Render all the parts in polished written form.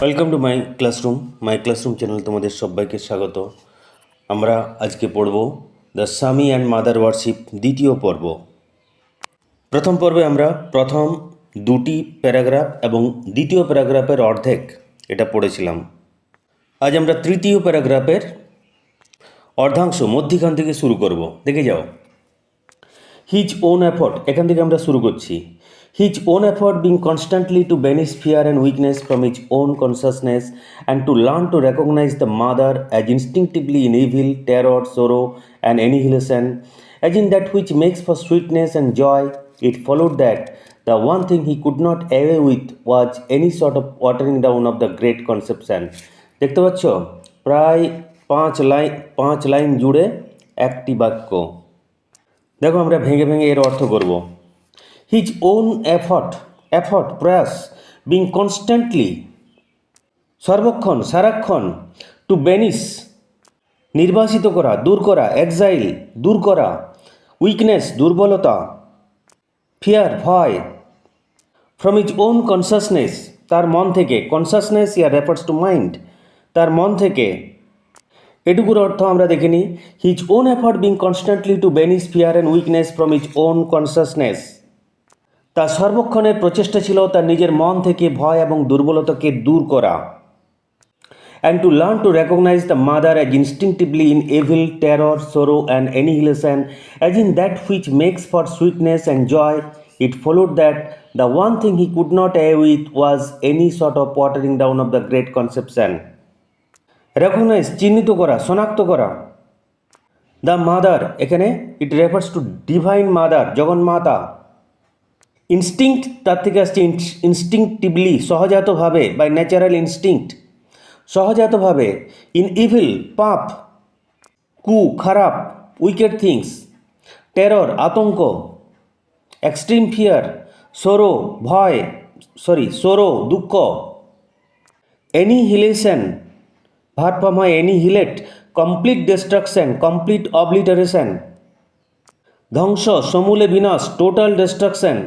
Welcome to my classroom channel. তোমাদের সবাইকে স্বাগত। আমরা আজকে পড়ব দ্য স্বামী অ্যান্ড মাদার ওয়ারশিপ দ্বিতীয় পর্ব। প্রথম পর্বে আমরা প্রথম দুটি প্যারাগ্রাফ এবং দ্বিতীয় প্যারাগ্রাফের অর্ধেক এটা পড়েছিলাম। আজ আমরা তৃতীয় প্যারাগ্রাফের অর্ধাংশ মধ্যিখান থেকে শুরু করব। দেখে যাও। হিজ ওন এফর্ট, এখান থেকে আমরা শুরু করছি। His own effort being constantly to banish fear and weakness from his own consciousness and to learn to recognize the mother as instinctively in evil, terror, sorrow, and annihilation, as in that which makes for sweetness and joy, it followed that the one thing he could not away with was any sort of watering down of the great conception. দেখতে পাচ্ছ, প্রায় পাঁচ line জুড়ে একটি বাক্য। দেখো, আমরা ভেঙে ভেঙে এর অর্থ করব। His own effort প্রয়াস, being constantly সর্বক্ষণ সারাক্ষণ, টু বেনিশ নির্বাসিত করা, দূর করা, এক্সাইল দূর করা, উইকনেস দুর্বলতা, ফিয়ার ভয়, ফ্রম হিজ ওন কনসাসনেস তার মন থেকে, consciousness here refers to mind, তার মন থেকে। এটুকুর অর্থ আমরা দেখে নিই। His own effort being constantly to banish fear and weakness from his own consciousness, তার সর্বক্ষণের প্রচেষ্টা ছিল তার নিজের মন থেকে ভয় এবং দুর্বলতাকে দূর করা। And to learn to recognise the mother as instinctively in evil, terror, sorrow and annihilation, as in that which makes for sweetness and joy, it followed that the one thing he could not away with was any sort of watering down of the great conception. Recognise চিহ্নিত করা, শনাক্ত করা। The mother, এখানে it refers to divine mother, জগন্মাতা। Instinct, তার থেকে আসছে instinctively, সহজাতভাবে, বাই ন্যাচারাল ইনস্টিংক্ট, সহজাতভাবে। ইন ইভিল, পাপ, কু, খারাপ, উইকেড থিংস, টেরর, আতঙ্ক, এক্সট্রিম ফিয়ার, সোরো, দুঃখ, অ্যানিহিলেশন, ভার্ব ফর্ম হয় annihilate, complete destruction, complete obliteration, ধ্বংস, সমূলে বিনাশ, টোটাল ডিস্ট্রাকশন,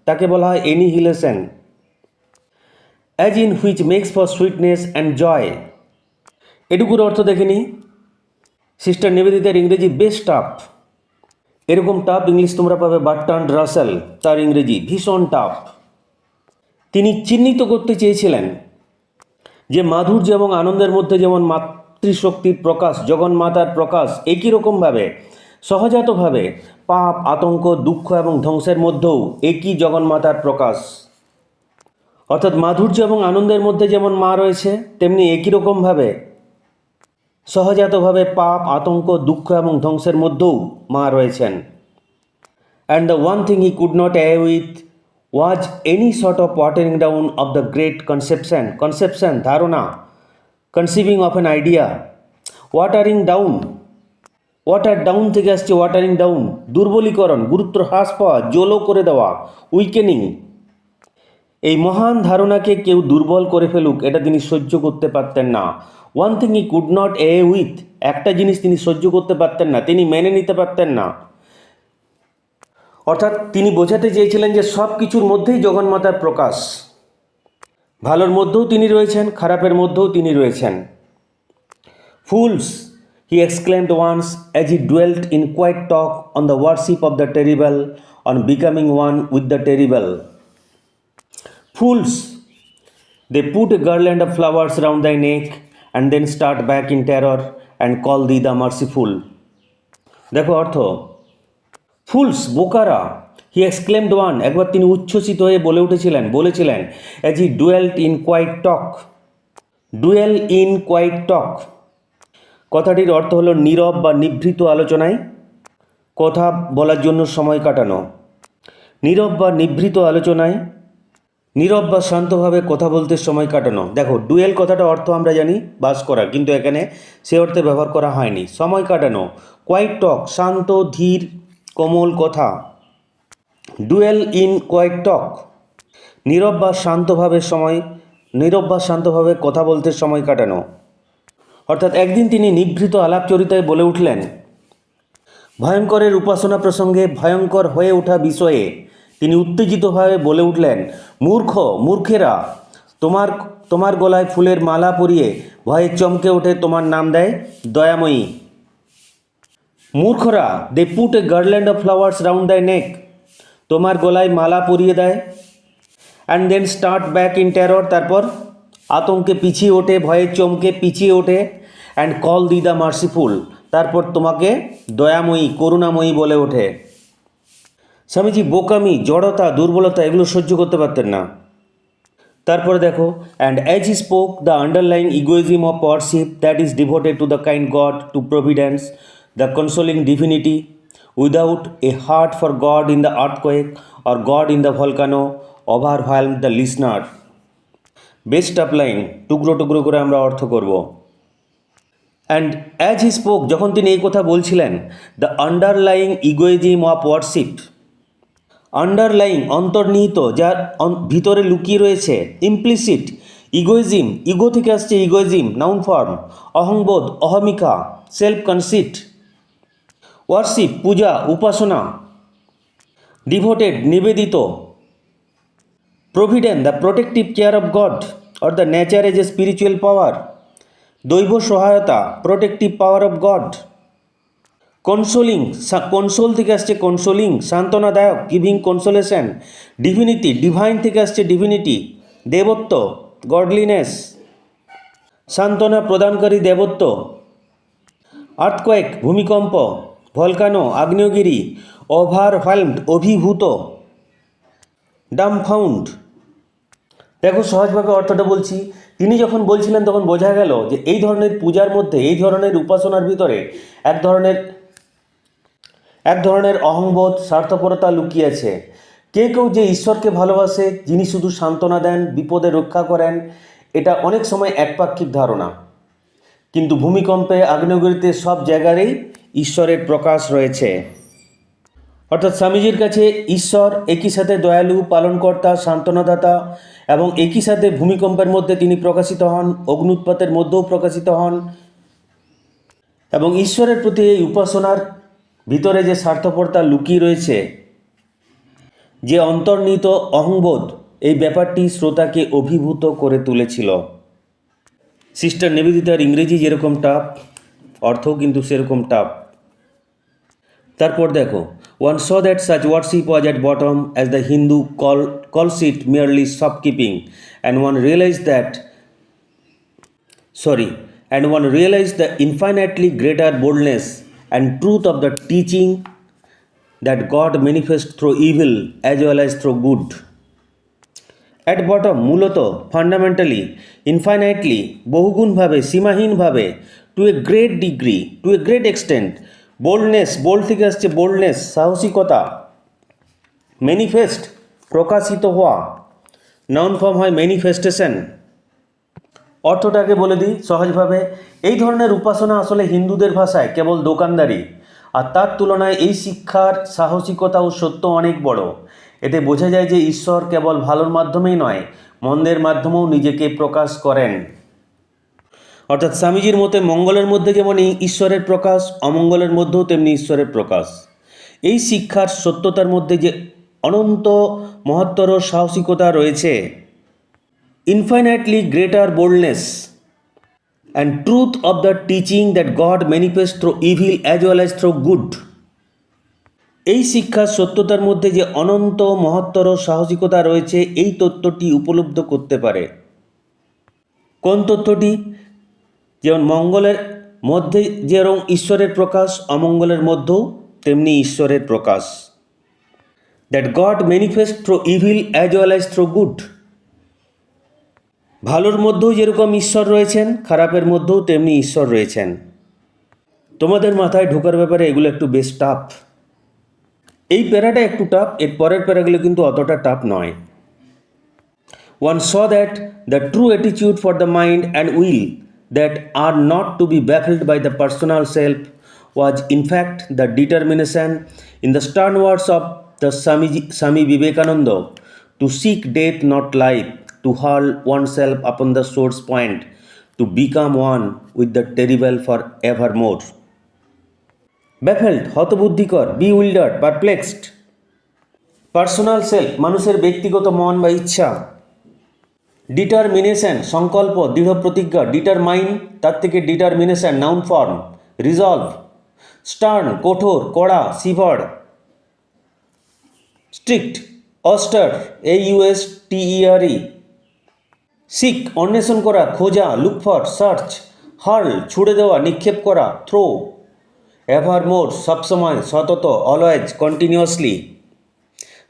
তাকে বলা হয় annihilation. As in which makes for sweetness and joy, এটুকুর অর্থ দেখে নিই। সিস্টার নিবেদিতার ইংরেজি বেশ টাফ। এরকম টাফ ইংলিশ তোমরা পাবে বার্ট্রান্ড রাসেল, তার ইংরেজি ভীষণ টাফ। তিনি চিহ্নিত করতে চেয়েছিলেন যে মাধুর্য এবং আনন্দের মধ্যে যেমন মাতৃশক্তির প্রকাশ, জগন্মাতার প্রকাশ, একই রকমভাবে সহজাতভাবে পাপ, আতঙ্ক, দুঃখ এবং ধ্বংসের মধ্যেও একই জগন্মাতার প্রকাশ। অর্থাৎ মাধুর্য এবং আনন্দের মধ্যে যেমন মা রয়েছে, তেমনি একই রকমভাবে সহজাতভাবে পাপ, আতঙ্ক, দুঃখ এবং ধ্বংসের মধ্যেও মা রয়েছেন। And the one thing he could not away with was any sort of watering down of the great conception ধারণা, conceiving of an idea. Watering down, water down থেকে আসছে ওয়াটারিং ডাউন, দুর্বলীকরণ, গুরুত্ব হ্রাস পাওয়া, জলো করে দেওয়া, উইকেনিং। এই মহান ধারণাকে কেউ দুর্বল করে ফেলুক, এটা তিনি সহ্য করতে পারতেন না। One thing he could not away with, একটা জিনিস তিনি সহ্য করতে পারতেন না, তিনি মেনে নিতে পারতেন না। অর্থাৎ তিনি বোঝাতে চেয়েছিলেন যে সব কিছুর মধ্যেই জগন্মাতার প্রকাশ। ভালোর মধ্যেও তিনি রয়েছেন, খারাপের মধ্যেও তিনি রয়েছেন। Fools, he exclaimed once as he dwelt in quiet talk on the worship of the terrible, on becoming one with the terrible. Fools, they put a garland of flowers round thy neck and then start back in terror and call thee the merciful. দেখো অর্থ। Fools, বোকারা, he exclaimed once, একবার তিনি উচ্ছ্বসিত হয়ে বলেছিলেন as he dwelt in quiet talk, dwell in quiet talk, কথাটির অর্থ হলো নীরব বা নিভৃত আলোচনায় কথা বলার জন্য সময় কাটানো। নীরব বা নিভৃত আলোচনায়, নীরব বা শান্তভাবে কথা বলতে সময় কাটানো। দেখো, ডুয়েল কথাটা অর্থ আমরা জানি বাস করা, কিন্তু এখানে সে অর্থে ব্যবহার করা হয়নি। সময় কাটানো। কোয়াইট টক, শান্ত, ধীর, কোমল কথা। ডুয়েল ইন কোয়াইট টক, নীরব বা শান্তভাবে কথা বলতে সময় কাটানো। অর্থাৎ একদিন তিনি নিভৃত আলাপচরিতায় বলে উঠলেন, ভয়ঙ্করের উপাসনা প্রসঙ্গে, ভয়ঙ্কর হয়ে ওঠা বিষয়ে তিনি উত্তেজিতভাবে বলে উঠলেন, মূর্খেরা, তোমার তোমার গলায় ফুলের মালা পরিয়ে ভয়ে চমকে ওঠে তোমার নাম দেয় দয়াময়ী। মূর্খরা, they put a garland of flowers round the neck, তোমার গলায় মালা পরিয়ে দেয়। And then start back in terror, তারপর আতঙ্কে পিছিয়ে ওঠে, ভয়ে চমকে পিছিয়ে ওঠে। And call thee the merciful, তারপর তোমাকে দয়াময়ী, করুণাময়ী বলে ওঠে। স্বামীজি বোকামি, জড়তা, দুর্বলতা এগুলো সহ্য করতে পারতেন না। তারপরে দেখো, and as he spoke the underlying egoism of worship that is devoted to the kind God, to providence, the consoling divinity, without a heart for God in the earthquake or God in the volcano, overwhelm the listener. বেস্ট আপলাইন, টুকরো টুকরো করে আমরা অর্থ করব। And as he spoke, যখন তিনি এই কথা বলছিলেন, the underlying egoism of worship, underlying অন্তর্নিহিত, যার ভিতরে লুকিয়ে রয়েছে, ইমপ্লিসিট ইগোইজিম, ইগো থেকে আসছে ইগোইজিম, নাউন ফর্ম, অহংবোধ, অহমিকা, সেলফ কনসিট। ওয়ারশিপ পূজা, উপাসনা। ডিভোটেড নিবেদিত। Providence the protective care of God or the nature as a spiritual power, দৈব সহায়তা, protective power of God. Consoling, console থেকে আসছে কনসোলিং, সান্ত্বনাদায়ক, গিভিং কনসোলেশন। ডিভিনিটি, ডিভাইন থেকে আসছে ডিভিনিটি, দেবত্ব, গডলিনেস, সান্ত্বনা প্রদানকারী দেবত্ব। আর্থকোয়েক, ভূমিকম্প, ভলকানো, আগ্নেয়গিরি, ওভারওয়েলমড, অভিভূত, ডামফাউন্ড। দেখো সহজভাবে অর্থটা বলছি। তিনি যখন বলছিলেন তখন বোঝা গেল যে এই ধরনের পূজার মধ্যে, এই ধরনের উপাসনার ভিতরে এক ধরনের অহংবোধ, স্বার্থপরতা লুকিয়ে আছে। কেউ কেউ যে ঈশ্বরকে ভালোবাসে, যিনি শুধু সান্ত্বনা দেন, বিপদে রক্ষা করেন, এটা অনেক সময় একপাক্ষিক ধারণা। কিন্তু ভূমিকম্পে, আগ্নেয়গিরিতে সব জায়গাতেই ঈশ্বরের প্রকাশ রয়েছে। অর্থাৎ স্বামীজির কাছে ঈশ্বর একই সাথে দয়ালু, পালনকর্তা, সান্ত্বনাদাতা, এবং একই সাথে ভূমিকম্পের মধ্যে তিনি প্রকাশিত হন, অগ্নুৎপাতের মধ্যেও প্রকাশিত হন। এবং ঈশ্বরের প্রতি এই উপাসনার ভিতরে যে স্বার্থপরতা লুকিয়ে রয়েছে, যে অন্তর্নিহিত অহংবোধ, এই ব্যাপারটি শ্রোতাকে অভিভূত করে তুলেছিল। সিস্টার নিবেদিতার ইংরেজি যেরকম টাফ, অর্থও কিন্তু সেরকম টাফ। তারপর দেখো, one saw that such worship was at bottom as the Hindu calls it merely shopkeeping, and one realized the infinitely greater boldness and truth of the teaching that God manifests through evil as well as through good. At bottom, মূলত, fundamentally, infinitely, বহুগুণভাবে, সীমাহীনভাবে, to a great degree, to a great extent, boldness, bold থেকে আসছে boldness, সাহসিকতা, manifest, প্রকাশিত হওয়া, noun form হয় manifestation. অর্থটাকে বলে দিই সহজভাবে। এই ধরনের উপাসনা আসলে হিন্দুদের ভাষায় কেবল দোকানদারি, আর তার তুলনায় এই শিক্ষার সাহসিকতা ও সত্য অনেক বড়। এতে বোঝা যায় যে ঈশ্বর কেবল ভালোর মাধ্যমেই নয়, মন্দের মাধ্যমেও নিজেকে প্রকাশ করেন। অর্থাৎ স্বামীজির মতে মঙ্গলের মধ্যে যেমন ঈশ্বরের প্রকাশ, অমঙ্গলের মধ্যেও তেমনি ঈশ্বরের প্রকাশ। এই শিক্ষার সত্যতার মধ্যে যে অনন্ত মহত্তর সাহসিকতা রয়েছে, infinitely greater boldness and truth of the teaching that God manifests through evil as well as through good, এই শিক্ষার সত্যতার মধ্যে যে অনন্ত মহত্তর সাহসিকতা রয়েছে, এই তত্ত্বটি উপলব্ধ করতে পারে। কোন তথ্যটি? যেমন মঙ্গলের মধ্যে যেরকম ঈশ্বরের প্রকাশ, অমঙ্গলের মধ্যেও তেমনি ঈশ্বরের প্রকাশ। That God manifest through evil as well as through good, ভালোর মধ্যেও যেরকম ঈশ্বর রয়েছেন, খারাপের মধ্যেও তেমনি ঈশ্বর রয়েছেন। তোমাদের মাথায় ঢোকার ব্যাপারে এগুলো একটু বেশ টাফ। এই প্যারাটা একটু টাফ, এর পরের প্যারাগুলো কিন্তু অতটা টাফ নয়। One saw that the true attitude for the mind and will that are not to be baffled by the personal self was in fact the determination, in the stern words of the Swami Vivekananda, to seek death not life, to hurl oneself upon the source point, to become one with the terrible for evermore. Baffled, হতবুদ্ধিকর, bewildered, perplexed, personal self, মানুষের ব্যক্তিগত মন বা ইচ্ছা, determination সংকল্প, দৃঢ় প্রতিজ্ঞা। Determine তার থেকে determination noun form. Resolve stern কঠোর কড়া severe. Strict austere AUSTERE। Seek অন্বেষণ করা খোঁজা লুক ফর সার্চ। হার্ল ছুড়ে দেওয়া নিক্ষেপ করা থ্রো। এভারমোর সবসময় সতত অলওয়েজ কন্টিনিউয়াসলি।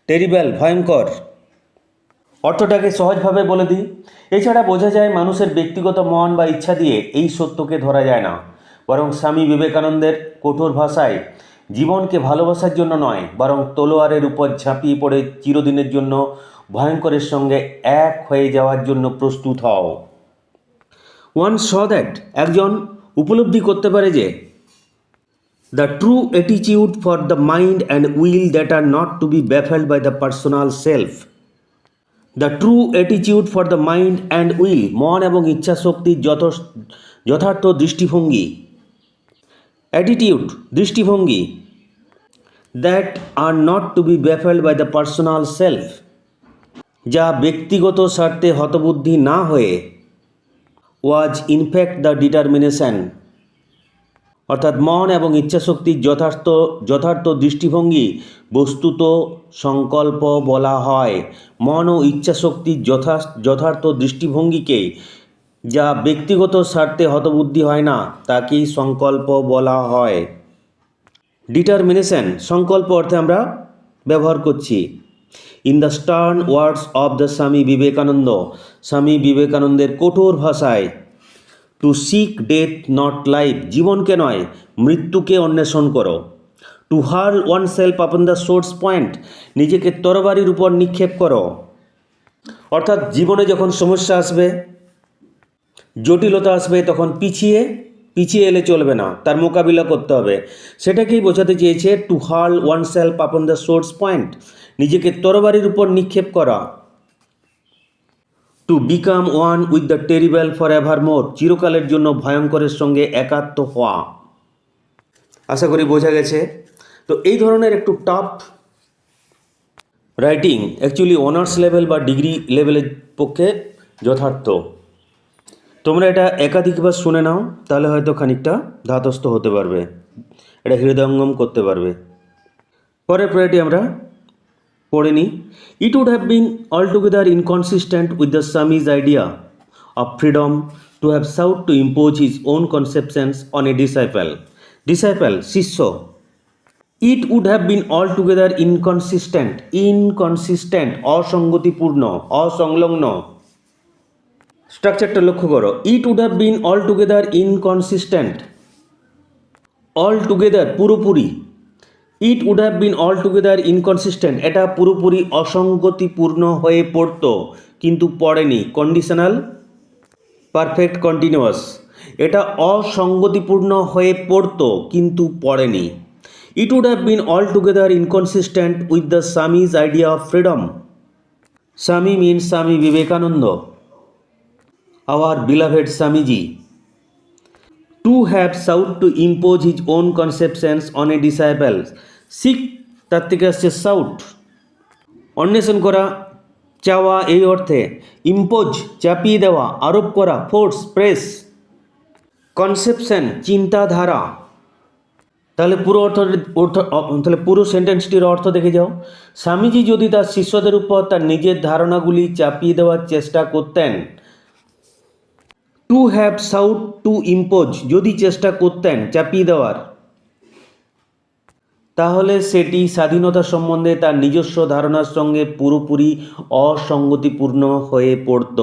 টেরিবল ভয়ঙ্কর। অর্থটাকে সহজভাবে বলে দিই। এছাড়া বোঝা যায় মানুষের ব্যক্তিগত মন বা ইচ্ছা দিয়ে এই সত্যকে ধরা যায় না, বরং স্বামী বিবেকানন্দের কঠোর ভাষায় জীবনকে ভালোবাসার জন্য নয়, বরং তলোয়ারের উপর ঝাঁপিয়ে পড়ে চিরদিনের জন্য ভয়ঙ্করের সঙ্গে এক হয়ে যাওয়ার জন্য প্রস্তুত হও। ওয়ান স দ্যাট একজন উপলব্ধি করতে পারে যে the true attitude for the mind and will that are not to be baffled by the personal self. The true attitude for the mind and will মন এবং ইচ্ছা শক্তির যথার্থ দৃষ্টিভঙ্গি। অ্যাটিটিউড দৃষ্টিভঙ্গি। That are not to be baffled by the personal self যা ব্যক্তিগত স্বার্থে হতবুদ্ধি না হয়ে ওয়াজ ইনফ্যাক্ট দ্য ডিটারমিনেশন অর্থাৎ মন এবং ইচ্ছাশক্তির যথার্থ দৃষ্টিভঙ্গি বস্তুত সংকল্প বলা হয়। মন ও ইচ্ছাশক্তির যথার্থ দৃষ্টিভঙ্গিকে যা ব্যক্তিগত স্বার্থে হতবুদ্ধি হয় না তাকেই সংকল্প বলা হয়। ডিটারমিনেশন সংকল্প অর্থে আমরা ব্যবহার করছি। In the stern words of the Swami Vivekananda, স্বামী বিবেকানন্দের কঠোর ভাষায়, to seek death not life জীবনকে নয় মৃত্যুকে অন্বেষণ করো। To hurl oneself upon the sword's point নিজেকে তরবারির উপর নিক্ষেপ করো। অর্থাৎ জীবনে যখন সমস্যা আসবে, জটিলতা আসবে, তখন পিছিয়ে এলে চলবে না, তার মোকাবিলা করতে হবে। সেটাকেই বোঝাতে চেয়েছে to hurl oneself upon the sword's point নিজেকে তরবারির উপর নিক্ষেপ করা। To become one with the terrible for evermore চিরকালের জন্য ভয়ঙ্করের সঙ্গে একাত্ম হওয়া। আশা করি বোঝা গেছে। তো এই ধরনের একটু tough writing actually honours level বা ডিগ্রি লেভেলের পক্ষে যথার্থ। তোমরা এটা একাধিকবার শুনে নাও, তাহলে হয়তো খানিকটা ধাতস্থ হতে পারবে, এটা হৃদয়ঙ্গম করতে পারবে। পরের প্রয়াটি আমরা পড়ে নিই। It would have been altogether inconsistent with the Swami's idea of freedom to have sought to impose his own conceptions on a disciple শিষ্য। It would have been altogether inconsistent অসঙ্গতিপূর্ণ অসংলগ্ন। স্ট্রাকচারটা লক্ষ্য করো। It would have been altogether inconsistent, altogether পুরোপুরি। It would have been altogether inconsistent এটা পুরোপুরি অসঙ্গতিপূর্ণ হয়ে পড়তো কিন্তু পড়েনি। কন্ডিশনাল পারফেক্ট কন্টিনিউয়াস, এটা অসঙ্গতিপূর্ণ হয়ে পড়তো কিন্তু পড়েনি। It would have been altogether inconsistent with the Swami's idea of freedom. Swami means Swami Vivekananda, our beloved Swamiji, to have sought to impose his own conceptions on a disciple. Seek তার থেকে আসছে সাউট, অন্বেষণ করা চাওয়া এই অর্থে। ইম্পোজ চাপিয়ে দেওয়া আরোপ করা, ফোর্স প্রেস। কনসেপশন চিন্তাধারা। তাহলে পুরো সেন্টেন্সটির অর্থ দেখে যাও। স্বামীজি যদি তার শিষ্যদের উপর তার নিজের ধারণাগুলি চাপিয়ে দেওয়ার চেষ্টা করতেন, two have sought to impose যদি চেষ্টা করতেন চাপিয়ে দেওয়ার, তাহলে সেটি স্বাধীনতা সম্বন্ধে তার নিজস্ব ধারণার সঙ্গে পুরোপুরি অসঙ্গতিপূর্ণ হয়ে পড়ত।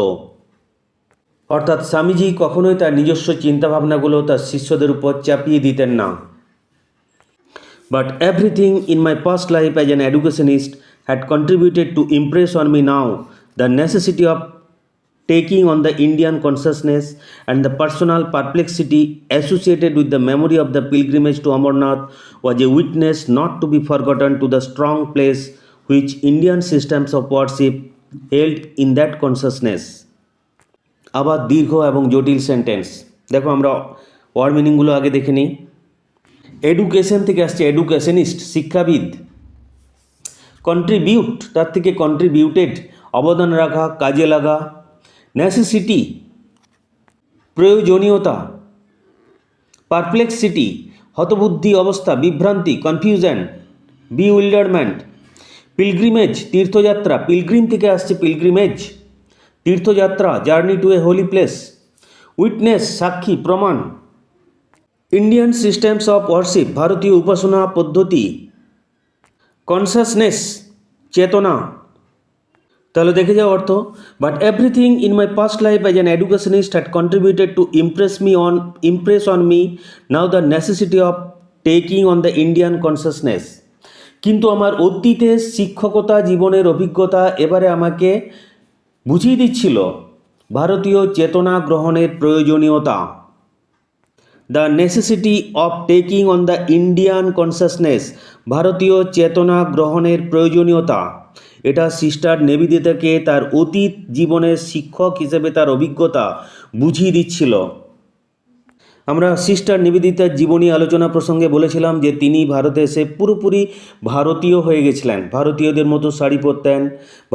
অর্থাৎ স্বামীজি কখনোই তার নিজস্ব চিন্তাভাবনাগুলো তার শিষ্যদের উপর চাপিয়ে দিতেন না। But everything in my past life as an educationist had contributed to Impress on me now the necessity of taking on the Indian consciousness and the personal perplexity associated with the memory of the pilgrimage to Amarnath was a witness not to be forgotten to the strong place which Indian systems of worship held in that consciousness. আবার দীর্ঘ এবং জটিল sentence. দেখো আমরা word মিনিংগুলো আগে দেখে নিই। Education থেকে আসছে এডুকেশনিস্ট শিক্ষাবিদ। কন্ট্রিবিউট তার থেকে কন্ট্রিবিউটেড অবদান রাখা কাজে লাগা। নেসেসিটি প্রয়োজনীয়তা, পারপ্লেক্সিটি হতবুদ্ধি অবস্থা, বিভ্রান্তি কনফিউশন, বিউইল্ডারমেন্ট, পিলগ্রিমেজ তীর্থযাত্রা, পিলগ্রিম থেকে আসছে পিলগ্রিমেজ, তীর্থযাত্রা journey to a holy place, witness সাক্ষী প্রমাণ, ইন্ডিয়ান সিস্টেমস অফ ওয়ার্শিপ ভারতীয় উপাসনা পদ্ধতি, কনসাসনেস চেতনা। তাহলে দেখে যাও অর্থ, but everything in my past life as an educationist had contributed to Impress on me now the necessity of taking on the Indian consciousness. কিন্তু আমার অতীতের শিক্ষকতা জীবনের অভিজ্ঞতা এবারে আমাকে বুঝিয়ে দিচ্ছিল ভারতীয় চেতনা গ্রহণের প্রয়োজনীয়তা। The necessity of taking on the Indian consciousness, ভারতীয় চেতনা গ্রহণের প্রয়োজনীয়তা। এটা সিস্টার নিবেদিতাকে তার অতীত জীবনের শিক্ষক হিসেবে তার অভিজ্ঞতা বুঝিয়ে দিচ্ছিল। আমরা সিস্টার নিবেদিতার জীবনী আলোচনা প্রসঙ্গে বলেছিলাম যে তিনি ভারতে এসে পুরোপুরি ভারতীয় হয়ে গেছিলেন, ভারতীয়দের মতো শাড়ি পরতেন,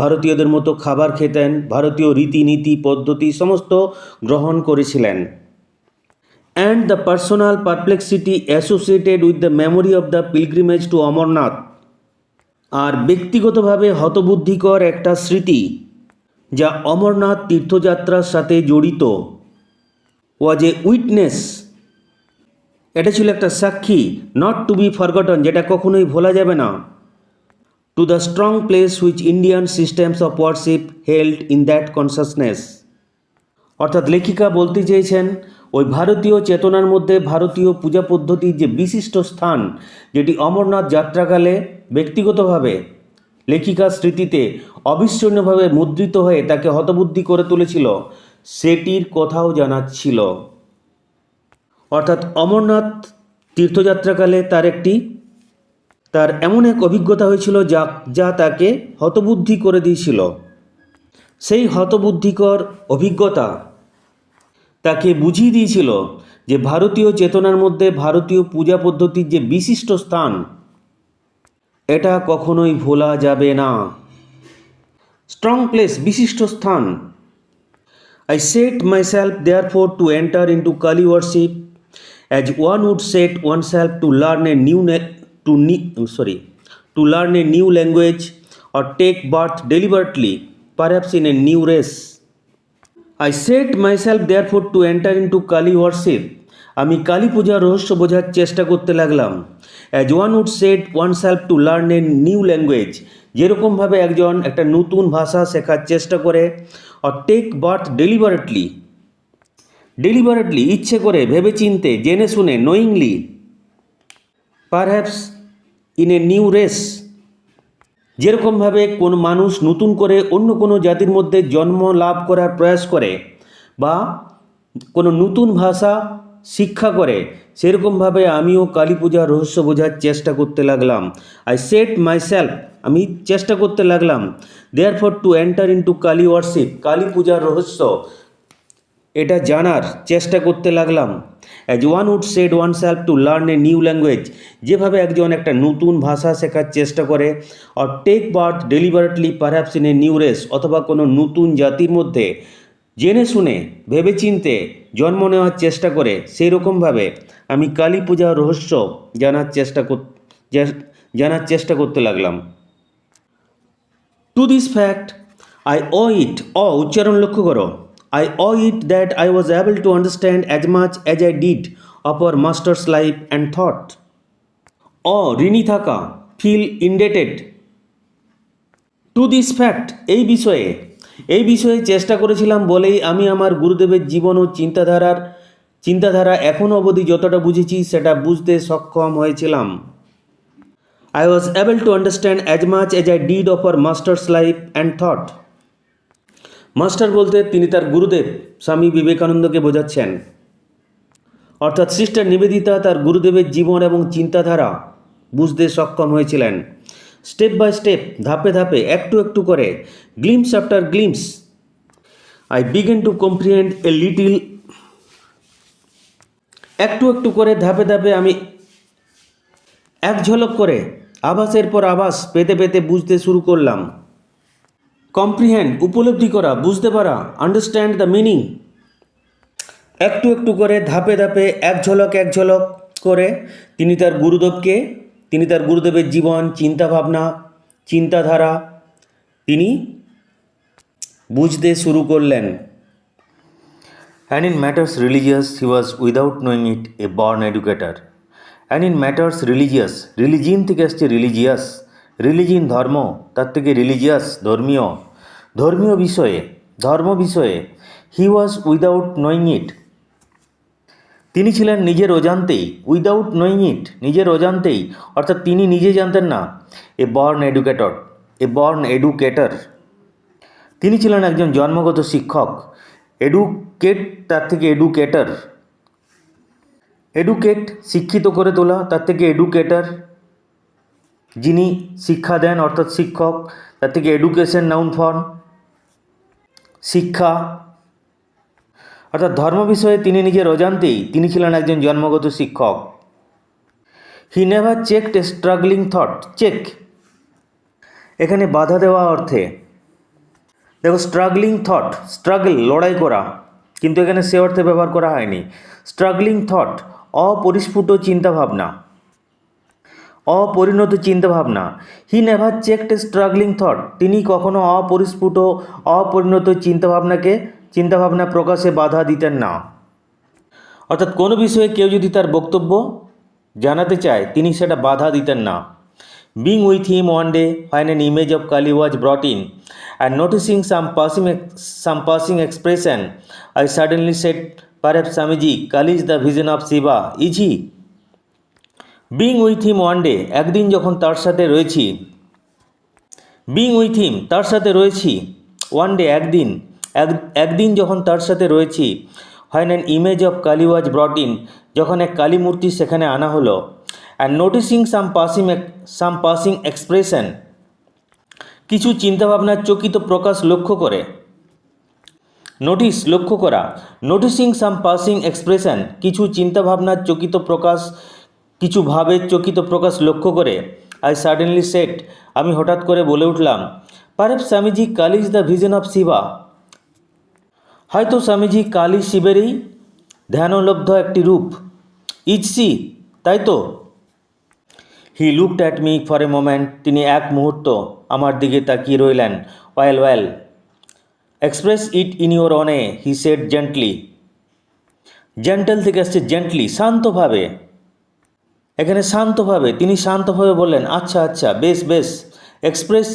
ভারতীয়দের মতো খাবার খেতেন, ভারতীয় রীতিনীতি পদ্ধতি সমস্ত গ্রহণ করেছিলেন। And the personal perplexity associated with the memory of the pilgrimage to Amarnath, আর ব্যক্তিগতভাবে হতবুদ্ধিকর একটা স্মৃতি যা অমরনাথ তীর্থযাত্রার সাথে জড়িত। ওয়াজ এ উইটনেস, এটা ছিল একটা সাক্ষী, নট টু বি ফরগটন, যেটা কখনোই ভোলা যাবে না, to the strong place which Indian systems of worship held in that consciousness. অর্থাৎ লেখিকা বলতে চেয়েছেন ওই ভারতীয় চেতনার মধ্যে ভারতীয় পূজা পদ্ধতির যে বিশিষ্ট স্থান, যেটি অমরনাথ যাত্রাকালে ব্যক্তিগতভাবে লেখিকার স্মৃতিতে অবিস্মরণীয়ভাবে মুদ্রিত হয়ে তাকে হতবুদ্ধি করে তুলেছিল, সেটির কথাও জানাচ্ছিল। অর্থাৎ অমরনাথ তীর্থযাত্রাকালে তার এমন এক অভিজ্ঞতা হয়েছিল যা তাকে হতবুদ্ধি করে দিয়েছিল। সেই হতবুদ্ধিকর অভিজ্ঞতা তাকে বুঝিয়ে দিয়েছিল যে ভারতীয় চেতনার মধ্যে ভারতীয় পূজা পদ্ধতির যে বিশিষ্ট স্থান, এটা কখনোই ভোলা যাবে না। স্ট্রং প্লেস বিশিষ্ট স্থান। I set myself therefore to enter into Kali worship as one would set oneself to learn a new language or take birth deliberately, perhaps in a new race. I set myself therefore to enter into Kali worship. আমি কালী পূজার রহস্য বোঝার চেষ্টা করতে লাগলাম। As one would set oneself to learn a new language, যেরকমভাবে একজন একটা নতুন ভাষা শেখার চেষ্টা করে, অর টেক বার্থ ডেলিবারেটলি ইচ্ছে করে, ভেবেচিন্তে, জেনে শুনে, knowingly, perhaps in a new race, যেরকমভাবে কোনো মানুষ নতুন করে অন্য কোনো জাতির মধ্যে জন্ম লাভ করার প্রয়াস করে বা কোনো নতুন ভাষা শিক্ষা করে, সেরকমভাবে আমিও কালী পূজার রহস্য বোঝার চেষ্টা করতে লাগলাম। আই সেট মাইসেলফ, আমি চেষ্টা করতে লাগলাম, therefore to enter into Kali worship, Kali পূজার রহস্য এটা জানার চেষ্টা করতে লাগলাম। As one would set oneself to learn a new language, যেভাবে একজন একটা নতুন ভাষা শেখার চেষ্টা করে, or take birth deliberately perhaps in a new race, অথবা কোনো নতুন জাতির মধ্যে জেনে শুনে ভেবেচিন্তে জন্ম নেওয়ার চেষ্টা করে, সেই রকমভাবে আমি কালী পূজার রহস্য জানার চেষ্টা করতে লাগলাম। To this fact I owe it, উচ্চারণ লক্ষ্য করো, I owe it that I was able to understand as much as I did of our master's life and thought. ঋণী থাকা, feel indebted to this fact, এই বিষয়ে চেষ্টা করেছিলাম বলেই আমি আমার গুরুদেবের জীবন ও চিন্তাধারা এখনও অবধি যতটা বুঝেছি সেটা বুঝতে সক্ষম হয়েছিলাম। I was able to understand as much as I did of our master's life and thought. Master বলতে তিনি তার গুরুদেব স্বামী বিবেকানন্দকে বোঝাচ্ছেন। অর্থাৎ সিস্টার নিবেদিতা তার গুরুদেবের জীবন এবং চিন্তাধারা বুঝতে সক্ষম হয়েছিলেন। স্টেপ বাই স্টেপ, ধাপে ধাপে, একটু একটু করে, glimpse after glimpse, I began to comprehend a little, একটু একটু করে, ধাপে ধাপে আমি এক ঝলক করে, আভাসের পর আভাস পেতে পেতে বুঝতে শুরু করলাম। কম্প্রিহেন্ড উপলব্ধি করা, বুঝতে পারা, আন্ডারস্ট্যান্ড দ্য মিনিং। একটু একটু করে ধাপে ধাপে এক ঝলক করে তিনি তার গুরুদেবের জীবন, চিন্তাভাবনা, চিন্তাধারা তিনি বুঝতে শুরু করলেন। And in matters religious, he was, without knowing it, a born educator. And in matters religious, religion থেকে আসছে রিলিজিয়াস, রিলিজিন ধর্ম, তার থেকে রিলিজিয়াস ধর্মীয়, ধর্ম বিষয়ে, হি ওয়াজ উইদাউট নোয়িং ইট, তিনি ছিলেন নিজের অজান্তেই, উইদাউট নোয়িং ইট, নিজের অজান্তেই, অর্থাৎ তিনি নিজে জানতেন না, এ বর্ন এডুকেটর, তিনি ছিলেন একজন জন্মগত শিক্ষক। এডুকেট তার থেকে এডুকেটর, এডুকেট শিক্ষিত করে তোলা, তার থেকে এডুকেটর যিনি শিক্ষা দেন অর্থাৎ শিক্ষক, তার থেকে এডুকেশন নাউন ফর্ম, শিক্ষা, অর্থাৎ ধর্ম বিষয়ে তিনি নিজের অজান্তেই তিনি ছিলেন একজন জন্মগত শিক্ষক। He never checked a struggling thought, check এখানে বাধা দেওয়া অর্থে, দেখো স্ট্রাগলিং থট, স্ট্রাগল লড়াই করা, কিন্তু এখানে সে অর্থে ব্যবহার করা হয়নি। স্ট্রাগলিং থট অপরিস্ফুট চিন্তাভাবনা, অপরিণত চিন্তাভাবনা। হি never checked a struggling thought, তিনি কখনো অপরিস্ফুট অপরিণত চিন্তাভাবনা প্রকাশে বাধা দিতেন না। অর্থাৎ কোনো বিষয়ে কেউ যদি তার বক্তব্য জানাতে চায় তিনি সেটা বাধা দিতেন না। Being with him one day when an image of Kali was brought in and noticing some passing expression, I suddenly said, perhaps Swamiji, Kali is the vision of Shiva, is he? Being with him one day, একদিন যখন তার সাথে রয়েছি, being with him তার সাথে রয়েছি, one day একদিন যখন তার সাথে রয়েছি, when an image of Kali was brought in, যখন এক কালী মূর্তি সেখানে আনা হলো, and noticing some passing expression, কিছু চিন্তাভাবনার চকিত প্রকাশ লক্ষ্য করে, নোটিস লক্ষ্য করা, নোটিসিং সাম পাসিং এক্সপ্রেশন, কিছু চিন্তাভাবনার চকিত প্রকাশ, কিছু ভাবের চকিত প্রকাশ লক্ষ্য করে, আই সাডেনলি সেট, আমি হঠাৎ করে বলে উঠলাম, perhaps Swamiji Kali is the vision of Shiva, হয়তো স্বামীজি কালী শিবেরই ধ্যানলব্ধ একটি রূপ, ইজ সি, তাই তো? He looked at me for a moment, তিনি এক মুহূর্ত আমার দিকে তাকিয়ে রইলেন। Well express it in your own way, he said gently, gentle থেকে আসছে জেন্টলি, শান্তভাবে, এখানে শান্তভাবে, তিনি শান্তভাবে বললেন, আচ্ছা বেশ, express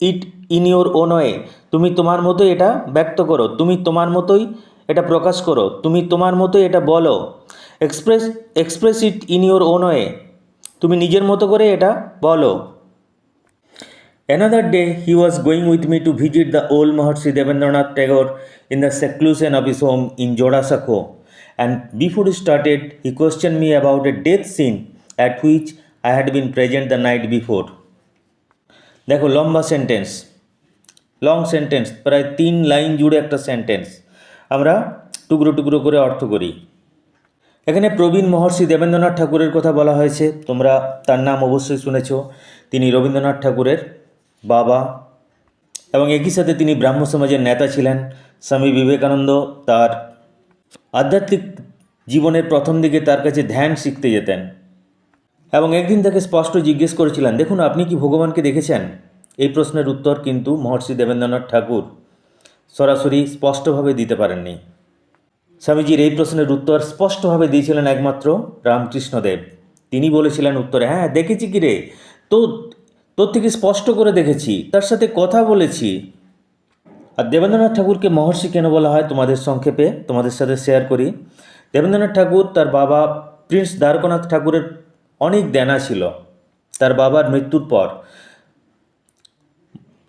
it in your own way, তুমি তোমার মতোই এটা ব্যক্ত করো, তুমি তোমার মতোই এটা প্রকাশ করো, তুমি তোমার মতোই এটা বলো। Express it in your own way, তুমি নিজের মতো করে এটা বলো। Another day he was going with me to visit the old Maharshi Devendranath Tagore in the seclusion of his home in Jodasakho, and before he started he questioned me about a death scene at which I had been present the night before. দেখো লম্বা sentence, long sentence, প্রায় 3 line জুড়ে একটা sentence, আমরা টুকরো টুকরো করে অর্থ করি। এখানে প্রবীণ মহর্ষি দেবেন্দ্রনাথ ঠাকুরের কথা বলা হয়েছে, তোমরা তার নাম অবশ্যই শুনেছ, তিনি রবীন্দ্রনাথ ঠাকুরের বাবা এবং একই সাথে তিনি ব্রাহ্ম সমাজের নেতা ছিলেন। স্বামী বিবেকানন্দ তার আধ্যাত্মিক জীবনের প্রথম দিকে তার কাছে ধ্যান শিখতে যেতেন এবং একদিন তাকে স্পষ্ট জিজ্ঞেস করেছিলেন, দেখুন আপনি কি ভগবানকে দেখেছেন? এই প্রশ্নের উত্তর কিন্তু মহর্ষি দেবেন্দ্রনাথ ঠাকুর সরাসরি স্পষ্টভাবে দিতে পারেননি। স্বামীজির এই প্রশ্নের উত্তর স্পষ্টভাবে দিয়েছিলেন একমাত্র রামকৃষ্ণদেব। তিনি বলেছিলেন উত্তরে, হ্যাঁ দেখেছি কি রে, তোর থেকে স্পষ্ট করে দেখেছি, তার সাথে কথা বলেছি। আর দেবেন্দ্রনাথ ঠাকুরকে মহর্ষি কেন বলা হয় তোমাদের সংক্ষেপে তোমাদের সাথে শেয়ার করি। দেবেন্দ্রনাথ ঠাকুর তার বাবা প্রিন্স দ্বারকানাথ ঠাকুরের অনেক দেনা ছিল। তার বাবার মৃত্যুর পর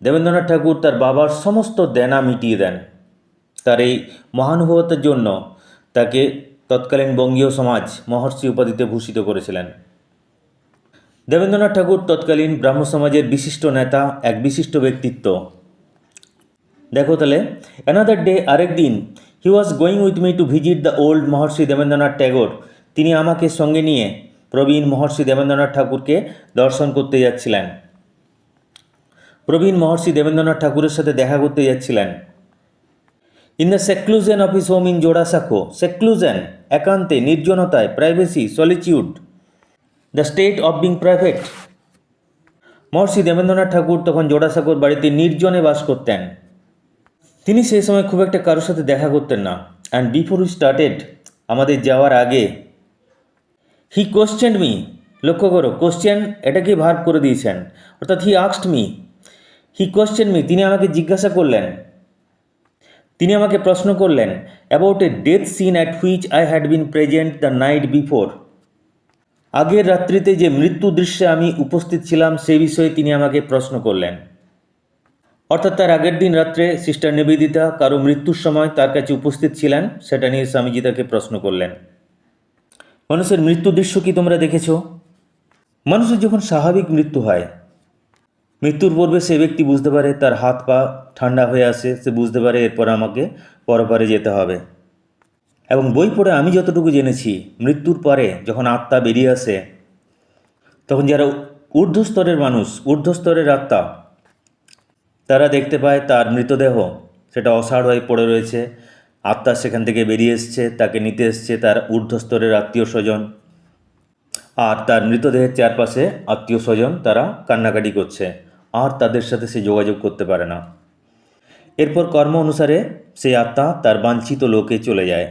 দেবেন্দ্রনাথ ঠাকুর তার বাবার সমস্ত দেনা মিটিয়ে দেন। তার এই মহানুভবতার জন্য তাকে তৎকালীন বঙ্গীয় সমাজ মহর্ষি উপাধিতে ভূষিত করেছিলেন। দেবেন্দ্রনাথ ঠাকুর তৎকালীন ব্রাহ্ম সমাজের বিশিষ্ট নেতা, এক বিশিষ্ট ব্যক্তিত্ব। দেখো তাহলে, অ্যানাদার ডে, আরেক দিন, he was going with me to visit the old Maharshi Debendranath Tagore, তিনি আমাকে সঙ্গে নিয়ে প্রবীণ মহর্ষি দেবেন্দ্রনাথ ঠাকুরকে দর্শন করতে যাচ্ছিলেন। প্রবীণ মহর্ষি দেবেন্দ্রনাথ ঠাকুরের সাথে দেখা করতে যাচ্ছিলেন। In the seclusion of his home in Jorasanko, seclusion একান্তে, নির্জনতায়, privacy, solitude, the state of being private. Maharshi Debendranath Thakur তখন জোড়াসাঁকোর বাড়িতে নির্জনে বাস করতেন। তিনি সেই সময় খুব একটা কারোর সাথে দেখা করতেন না। অ্যান্ড বিফোর উই স্টার্টেড, আমাদের যাওয়ার আগে, হি কোশ্চেন্ড মি, লক্ষ্য করো কোশ্চেন এটাকে ভার্ব করে দিয়েছেন, অর্থাৎ he asked me, he question me, তিনি আমাকে জিজ্ঞাসা করলেন, তিনি আমাকে প্রশ্ন করলেন, about a death scene at which I had been present the night before, আগের রাত্রিতে যে মৃত্যু দৃশ্যে আমি উপস্থিত ছিলাম সেই বিষয়ে তিনি আমাকে প্রশ্ন করলেন। অর্থাৎ তার আগের দিন রাত্রে সিস্টার নিবেদিতা কারো মৃত্যুর সময় তার কাছে উপস্থিত ছিলেন, সেটা নিয়ে স্বামীজি তাকে প্রশ্ন করলেন। মানুষের মৃত্যু দৃশ্য কি তোমরা দেখেছ? মানুষের যখন স্বাভাবিক মৃত্যু হয়, মৃত্যুর পূর্বে সে ব্যক্তি বুঝতে পারে, তার হাত পা ঠান্ডা হয়ে আসে, সে বুঝতে পারে এরপর আমাকে পরপারে যেতে হবে। এবং বই পড়ে আমি যতটুকু জেনেছি, মৃত্যুর পরে যখন আত্মা বেরিয়ে আসে, তখন যারা ঊর্ধ্বস্তরের মানুষ, ঊর্ধ্বস্তরের আত্মা, তারা দেখতে পায় তার মৃতদেহ সেটা অসাড় হয়ে পড়ে রয়েছে, আত্মা সেখান থেকে বেরিয়ে এসছে, তাকে নিতে এসছে তার ঊর্ধ্বস্তরের আত্মীয় স্বজন, আর তার মৃতদেহের চারপাশে আত্মীয় স্বজন তারা কান্নাকাটি করছে, আর তাদের সাথে সে যোগাযোগ করতে পারে না। এরপর কর্ম অনুসারে সেই আত্মা তার বাঞ্ছিত লোকে চলে যায়।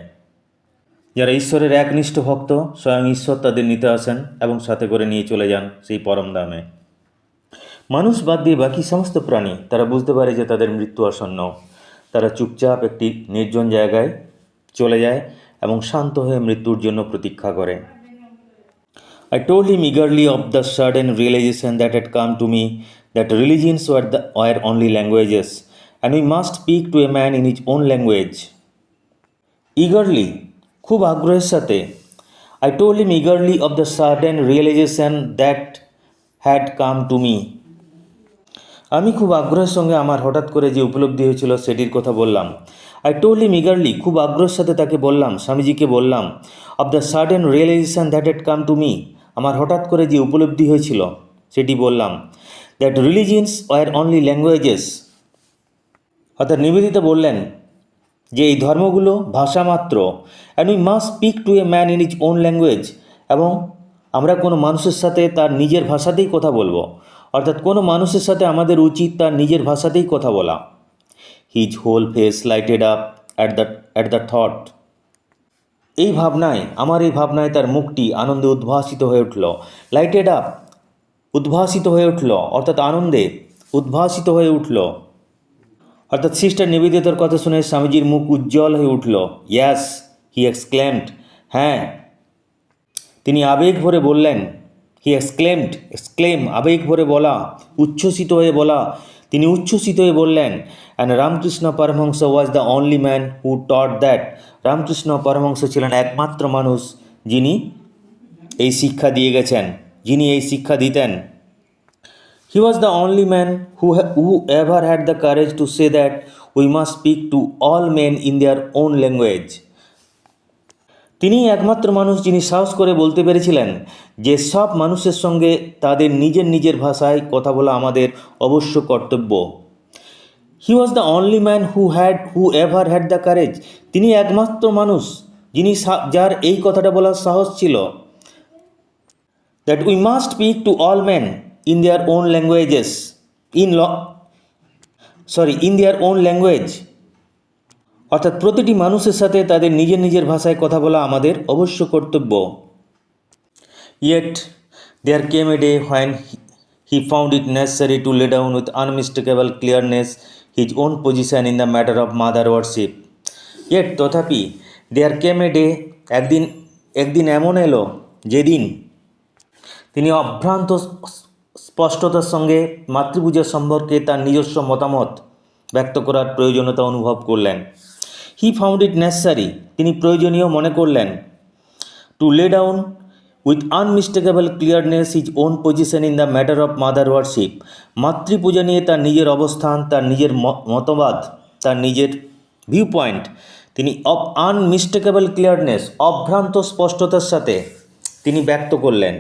যারা ঈশ্বরের একনিষ্ঠ ভক্ত, স্বয়ং ঈশ্বর তাদের নিতে আসেন এবং সাথে করে নিয়ে চলে যান সেই পরম ধামে। মানুষ বাদ দিয়ে বাকি সমস্ত প্রাণী তারা বুঝতে পারে যে তাদের মৃত্যু আসন্ন। তারা চুপচাপ একটি নির্জন জায়গায় চলে যায় এবং শান্ত হয়ে মৃত্যুর জন্য প্রতীক্ষা করে। I told him eagerly of the sudden realization that had come to me that religions were only languages and we must speak to a man in his own language. Eagerly, খুব আগ্রহের সাথে, I told him eagerly of the sudden realization that had come to me. আমি খুব আগ্রহের সঙ্গে আমার হঠাৎ করে যে উপলব্ধি হয়েছিল সেটির কথা বললাম। I told him eagerly, খুব আগ্রহের সাথে তাকে বললাম, স্বামীজিকে বললাম, of the sudden realization that had come to me, আমার হঠাৎ করে যে উপলব্ধি হয়েছিল সেটি বললাম, that religions were only languages, অর্থাৎ নিবেদিতা বললেন যে এই ধর্মগুলো ভাষা মাত্র, and we must speak to a man in his own language, এবং আমরা কোনো মানুষের সাথে তার নিজের ভাষাতেই কথা বলবো, অর্থাৎ কোনো মানুষের সাথে আমাদের উচিত তার নিজের ভাষাতেই কথা বলা। His whole face lighted up at the thought, এই ভাবনায় তার মুখটি আনন্দে উদ্ভাসিত হয়ে উঠল। লাইটেড আপ, উদ্ভাসিত হয়ে উঠল, অর্থাৎ আনন্দে উদ্ভাসিত হয়ে উঠল। অর্থাৎ সিস্টার নিবেদিতার কথা শুনে স্বামীজির মুখ উজ্জ্বল হয়ে উঠল। ইয়াস, হি এক্সক্লেমড, হ্যাঁ, তিনি আবেগ ভরে বললেন। হি এক্সক্লেম, আবেগ ভরে বলা, উচ্ছ্বসিত হয়ে বলা, তিনি উচ্ছ্বসিত হয়ে বললেন। And Ramakrishna Paramahamsa was the only man who taught that, Ramakrishna Paramahamsa ছিলেন একমাত্র মানুষ যিনি এই শিক্ষা দিয়ে গেছেন, যিনি এই শিক্ষা দিতেন। He was the only man who ever had the courage to say that we must speak to all men in their own language. তিনি একমাত্র মানুষ যিনি সাহস করে বলতে পেরেছিলেন যে সব মানুষের সঙ্গে তাদের নিজের নিজের ভাষায় কথা বলা আমাদের অবশ্য কর্তব্য। He was the only man who ever had the courage. তিনি একমাত্র মানুষ যিনি যার এই কথাটা বলার সাহস ছিল। That we must speak to all men in their own languages, in their own language, অর্থাৎ প্রতিটি মানুষের সাথে তাদের নিজের নিজের ভাষায় কথা বলা আমাদের অবশ্য কর্তব্য। Yet there came a day when he found it necessary to lay down with unmistakable clearness his own position in the matter of mother worship. Yet তথাপি there came a day, একদিন এমন এলো যেদিন তিনি অভ্রান্ত স্পষ্টতার সঙ্গে মাতৃপূজা সম্পর্কে তার নিজস্ব মতামত ব্যক্ত করার প্রয়োজনীয়তা অনুভব করলেন। হি ফাউন্ড ইট নেসেসারি, তিনি প্রয়োজনীয় মনে করলেন। To lay down with unmistakable clearness his own position in the matter of mother worship, মাতৃপূজা নিয়ে তার নিজের অবস্থান, তার নিজের মতবাদ, তার নিজের ভিউ পয়েন্ট তিনি আনমিস্টেকেবল ক্লিয়ারনেস, অভ্রান্ত স্পষ্টতার সাথে তিনি ব্যক্ত করলেন।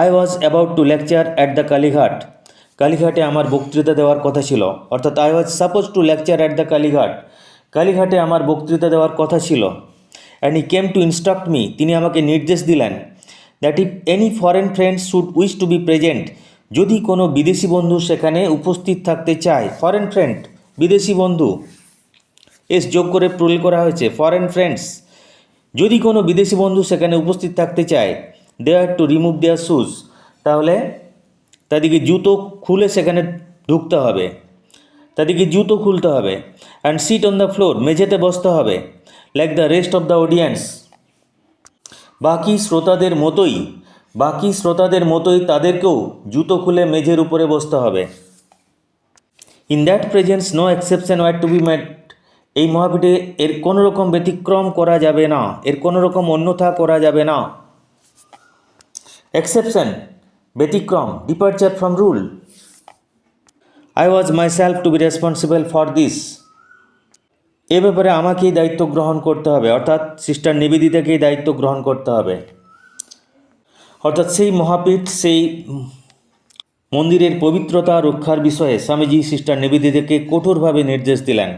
I was about to lecture at the Kalighat কালীঘাটে আমার বক্তৃতা দেওয়ার কথা ছিল, অর্থাৎ I was suppose two lecture at the Kalighat. কালীঘাটে আমার বক্তৃতা দেওয়ার কথা ছিল। And he came to instruct me, তিনি আমাকে নির্দেশ দিলেন, that if any foreign friends should wish to B present, যদি কোনো বিদেশি বন্ধু সেখানে উপস্থিত থাকতে চায়। ফরেন ফ্রেন্ড, বিদেশি বন্ধু, এস যোগ করে প্রুল করা হয়েছে, ফরেন ফ্রেন্ডস। যদি কোনো বিদেশি বন্ধু সেখানে উপস্থিত থাকতে চায়, দে আর টু রিমুভ দেয়ার শুজ, তাহলে তাদেরকে জুতো খুলে সেখানে ঢুকতে হবে, তাদেরকে জুতো খুলতে হবে। And sit on the floor, মেঝেতে বসতে হবে। Like the rest of the audience, বাকি শ্রোতাদের মতোই তাদেরকেও জুতো খুলে মেঝের উপরে বসতে হবে। In that presence no exception were to be made, এই মহাপীঠে এর কোনো রকম ব্যতিক্রম করা যাবে না, এর কোনো রকম অন্যথা করা যাবে না। এক্সেপশন, ব্যতিক্রম, departure from rule. I was myself to be responsible for this, এ ব্যাপারে আমাকেই দায়িত্ব গ্রহণ করতে হবে, অর্থাৎ সিস্টার নিবেদিতাকেই দায়িত্ব গ্রহণ করতে হবে। অর্থাৎ সেই মহাপীঠ, সেই মন্দিরের পবিত্রতা রক্ষার বিষয়ে স্বামীজি সিস্টার নিবেদিতাকে কঠোরভাবে নির্দেশ দিলেন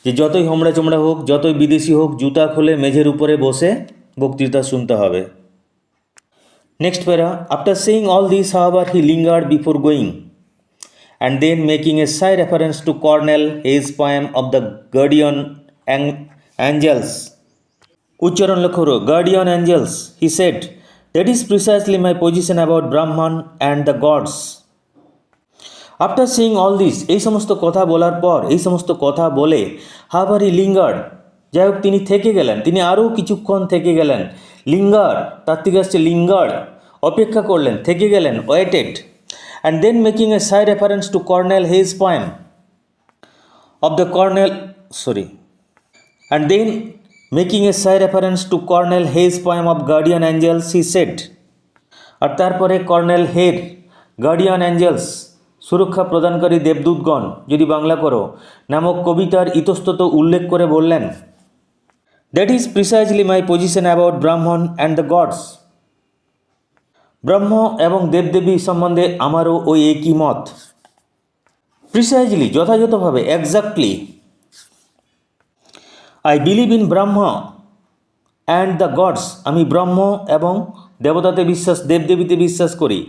যে যতই হোমড়া চোমড়া হোক, যতই বিদেশি হোক, জুতা খুলে মেঝের উপরে বসে বক্তৃতা শুনতে হবে। নেক্সট প্যারা, after saying all this however he lingered before going, and then making a side reference to Cornell Hayes' poem of the Guardian Angels. Uchcharon লক্ষ্য করো, Guardian Angels. He said, that is precisely my position about Brahman and the gods. After saying all this, এই সমস্ত কথা বলার পর, এই সমস্ত কথা বলে, however he lingered, যাই হোক তিনি থেকে গেলেন, তিনি আরও কিছুক্ষণ থেকে গেলেন। লিঙ্গার, তার থেকে আসছে লিঙ্গার, অপেক্ষা করলেন, থেকে গেলেন, weighted. And then making a side reference to Cornell Hayes' poem of the and then making a side reference to Cornell Hayes' poem of Guardian Angels, he said, আর তারপরে কর্নেল হের guardian Angeles, সুরক্ষা প্রদানকারী দেবদূতগণ যদি বাংলা করো, নামক কবিতার ইতস্তত উল্লেখ করে বললেন, that is precisely my position about ব্রাহ্মণ অ্যান্ড দ্য গডস, ব্রহ্ম এবং দেবদেবী সম্বন্ধে আমারও ওই একই মত। প্রিসাইজলি, যথাযথভাবে, exactly. I believe in Brahma and the gods, আমি ব্রহ্ম এবং দেবতাতে বিশ্বাস, দেবদেবীতে বিশ্বাস করি।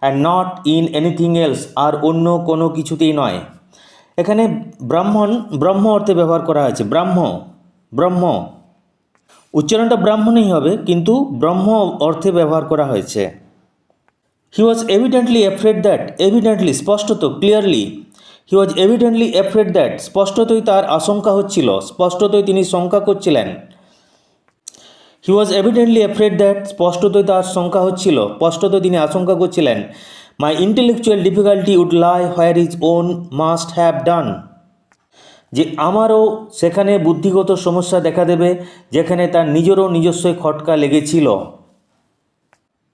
And not in anything else, আর অন্য কোনো কিছুতেই নয়। এখানে ব্রহ্ম অর্থে ব্যবহার করা হয়েছে, ব্রহ্ম, উচ্চারণটা ব্রাহ্মণেই হবে, কিন্তু ব্রহ্ম অর্থে ব্যবহার করা হয়েছে। He was evidently afraid that, evidently স্পষ্টত, clearly, he was evidently afraid that, স্পষ্টতই তার আশঙ্কা হচ্ছিল, স্পষ্টতই তিনি শঙ্কা করছিলেন। He was evidently afraid that, স্পষ্টতই তার শঙ্কা হচ্ছিল, স্পষ্টতই তিনি আশঙ্কা করছিলেন। My intellectual difficulty would lie where his own must have done, যে আমারও সেখানে বুদ্ধিগত সমস্যা দেখা দেবে যেখানে তার নিজেরও নিজস্বই খটকা লেগেছিল।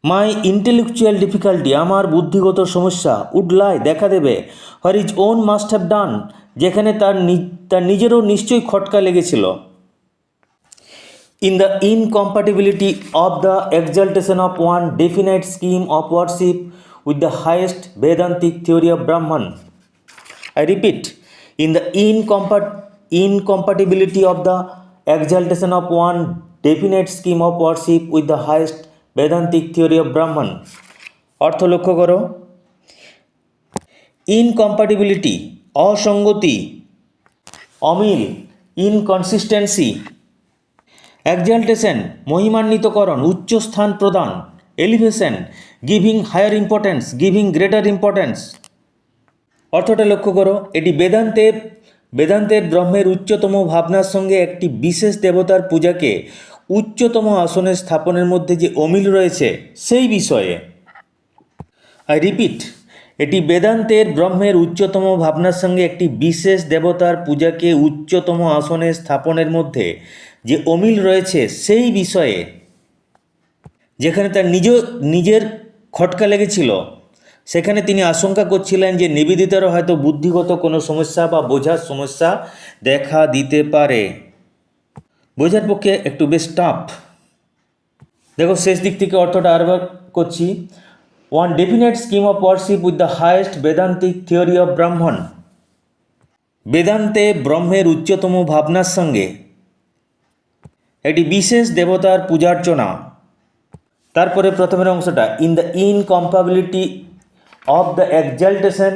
মাই ইন্টেলেকচুয়াল ডিফিকাল্টি, আমার বুদ্ধিগত সমস্যা, উড লাই, দেখা দেবে, where his own must have done, যেখানে তার নিজেরও নিশ্চয়ই খটকা লেগেছিল। In the incompatibility of the exaltation of one definite scheme of worship with the highest Vedantic theory of Brahman. I repeat, in the incompatibility of the exaltation of one definite scheme of worship with the highest Vedantic theory of Brahman. অর্থ লক্ষ্য করো, incompatibility, অসঙ্গতি, অমিল, inconsistency, এক্সাল্টেশন, মহিমান্বিতকরণ, উচ্চ স্থান প্রদান, elevation, giving higher importance, giving greater importance. অর্থটা লক্ষ্য করো, এটি বেদান্তের ব্রহ্মের উচ্চতম ভাবনার সঙ্গে একটি বিশেষ দেবতার পূজাকে উচ্চতম আসনে স্থাপনের মধ্যে যে অমিল রয়েছে সেই বিষয়ে। আই রিপিট, এটি বেদান্তের ব্রহ্মের উচ্চতম ভাবনার সঙ্গে একটি বিশেষ দেবতার পূজাকে উচ্চতম আসনে স্থাপনের মধ্যে যে অমিল রয়েছে সেই বিষয়ে, যেখানে তার নিজের খটকা লেগেছিল, সেখানে তিনি আশঙ্কা করছিলেন যে নিবেদিতারও হয়তো বুদ্ধিগত কোনো সমস্যা বা বোঝার সমস্যা দেখা দিতে পারে। বোঝার পক্ষে একটু বেশ টাফ। দেখো শেষ দিক থেকে অর্থটা আরবার করছি। one definite scheme of worship with the highest Vedantic theory of Brahman. বেদান্তে ব্রহ্মের উচ্চতম ভাবনার সঙ্গে একটি বিশেষ দেবতার পূজার্চনা। তারপরে প্রথমের অংশটা ইন দ্য ইনকম্পাবিলিটি অফ দ্য এক্সাল্টেশন,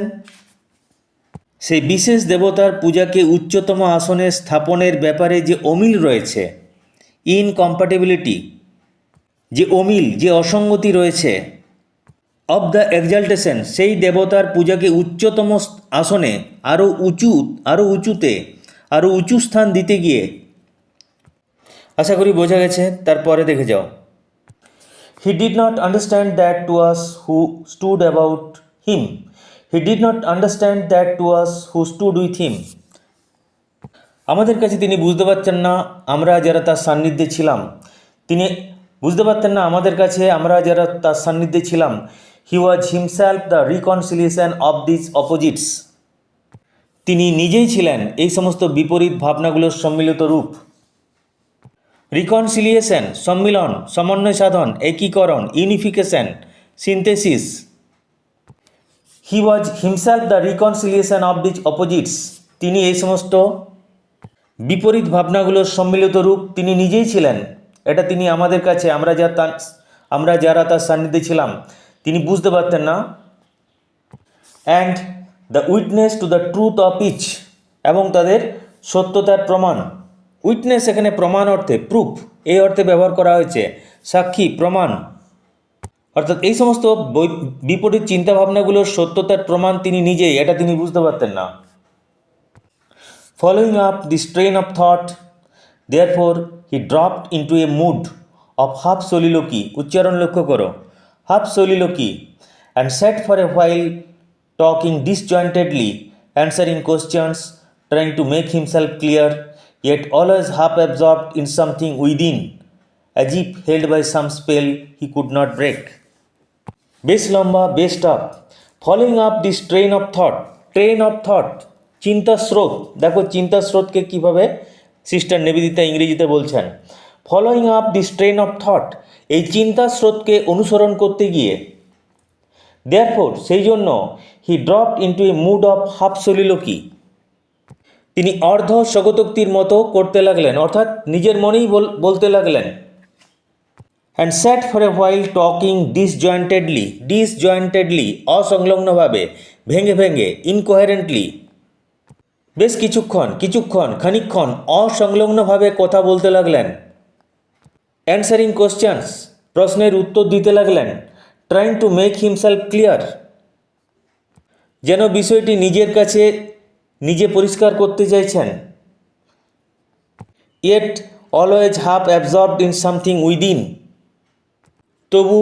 সেই বিশেষ দেবতার পূজাকে উচ্চতম আসনে স্থাপনের ব্যাপারে যে অমিল রয়েছে, ইনকম্প্যাটিবিলিটি, যে অমিল, যে অসঙ্গতি রয়েছে, অফ দ্য এক্সাল্টেশন, সেই দেবতার পূজাকে উচ্চতম আসনে আরও উঁচুতে আরও উঁচু স্থান দিতে গিয়ে, আশা করি বোঝা গেছে। তারপরে দেখে যাও, he did not understand that to us who stood about him, he did not understand that to us who stood with him, আমাদের কাছে তিনি বুঝতে পারছেন না, আমরা যারা তার সান্নিধ্যে ছিলাম, তিনি বুঝতে পারতেন না আমাদের কাছে, আমরা যারা তার সান্নিধ্যে ছিলাম। He was himself the reconciliation of this opposites, তিনি নিজেই ছিলেন এই সমস্ত বিপরীত ভাবনাগুলোর সম্মিলিত রূপ। রিকনসিলিয়েশন, সম্মিলন, সমন্বয় সাধন, একীকরণ, unification, synthesis. He was himself the reconciliation of this opposites, তিনি এই সমস্ত বিপরীত ভাবনাগুলোর সম্মিলিত রূপ, তিনি নিজেই ছিলেন। এটা তিনি আমাদের কাছে, আমরা যারা তার সান্নিধ্যে ছিলাম, তিনি বুঝতে পারতেন না। And the witness to the truth of each, এবং তাদের সত্যতার প্রমাণ। উইটনেস এখানে প্রমাণ অর্থে, প্রুফ এই অর্থে ব্যবহার করা হয়েছে, সাক্ষী, প্রমাণ, অর্থাৎ এই সমস্ত বিপরীত চিন্তাভাবনাগুলোর সত্যতার প্রমাণ তিনি নিজেই, এটা তিনি বুঝতে পারতেন না। Following up this train of thought, therefore he dropped into a mood of half soliloquy, উচ্চারণ লক্ষ্য করো, half soliloquy, and sat for a while talking disjointedly, answering questions, trying to make himself clear, yet always half absorbed in something within, as if held by some spell he could not break. বেশ লম্বা, বেশ tough. Following up this train of thought, train of thought, চিন্তা স্রোত। দেখো চিন্তা স্রোতকে কীভাবে sister Nivedita ইংরেজিতে বলছেন, following up this train of thought, এই চিন্তা স্রোতকে অনুসরণ করতে গিয়ে, দেয়ারফোর সেই জন্য, he dropped into a mood of half soliloquy, তিনি অর্ধ স্বগতোক্তির মতো করতে লাগলেন, অর্থাৎ নিজের মনেই বলতে লাগলেন। And sat for a while talking disjointedly, অসংলগ্নভাবে, ভেঙে ভেঙে, ইনকোহেরেন্টলি, বেশ খানিকক্ষণ অসংলগ্নভাবে কথা বলতে লাগলেন। অ্যান্সারিং কোশ্চেন্স, প্রশ্নের উত্তর দিতে লাগলেন। Trying to make himself clear, যেন বিষয়টি নিজের কাছে নিজে পরিষ্কার করতে চাইছেন। Yet always half absorbed in something within, তবু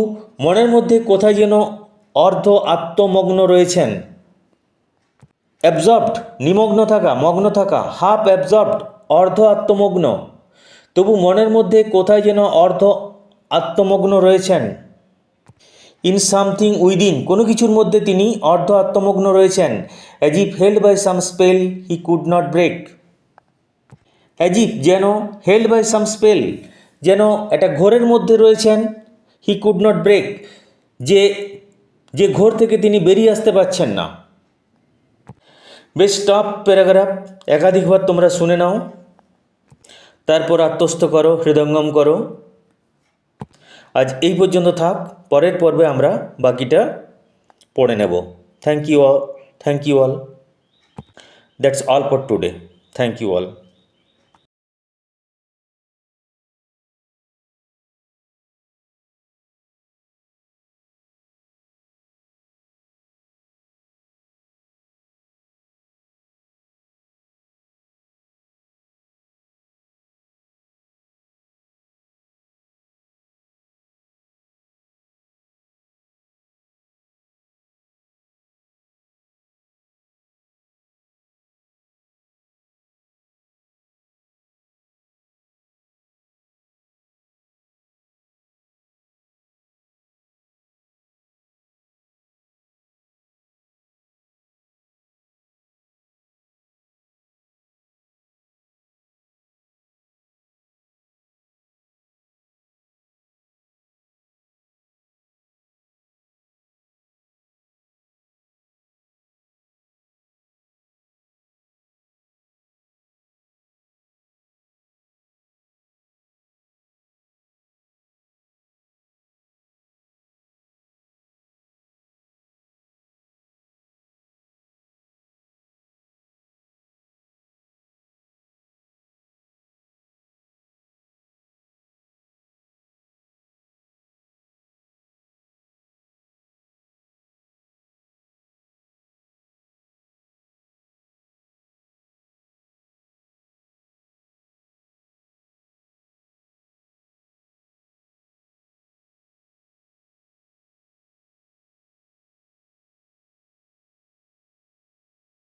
মনের মধ্যে কোথায় যেন অর্ধ আত্মমগ্ন রয়েছেন। অ্যাবজর্বড, নিমগ্ন থাকা, মগ্ন থাকা, হাফ অ্যাবজর্বড, অর্ধ আত্মমগ্ন, তবু মনের মধ্যে কোথায় যেন অর্ধ আত্মমগ্ন রয়েছেন। ইন সামথিং উইদিন, কোনো কিছুর মধ্যে তিনি অর্ধ আত্মমগ্ন রয়েছেন। As if held by some spell he could not break, as if যেন, হেল্ড বাই সাম স্পেল যেন একটা ঘোরের মধ্যে রয়েছেন, হি কুড নট ব্রেক যে ঘোর থেকে তিনি বেরিয়ে আসতে পারছেন না। বেশ টপ প্যারাগ্রাফ, একাধিকবার তোমরা শুনে নাও, তারপর আত্মস্থ করো, হৃদয়ঙ্গম করো। আজ এই পর্যন্ত থাক, পরের পর্বে আমরা বাকিটা পড়ে নেব। Thank you all, that's all for today. Thank you all.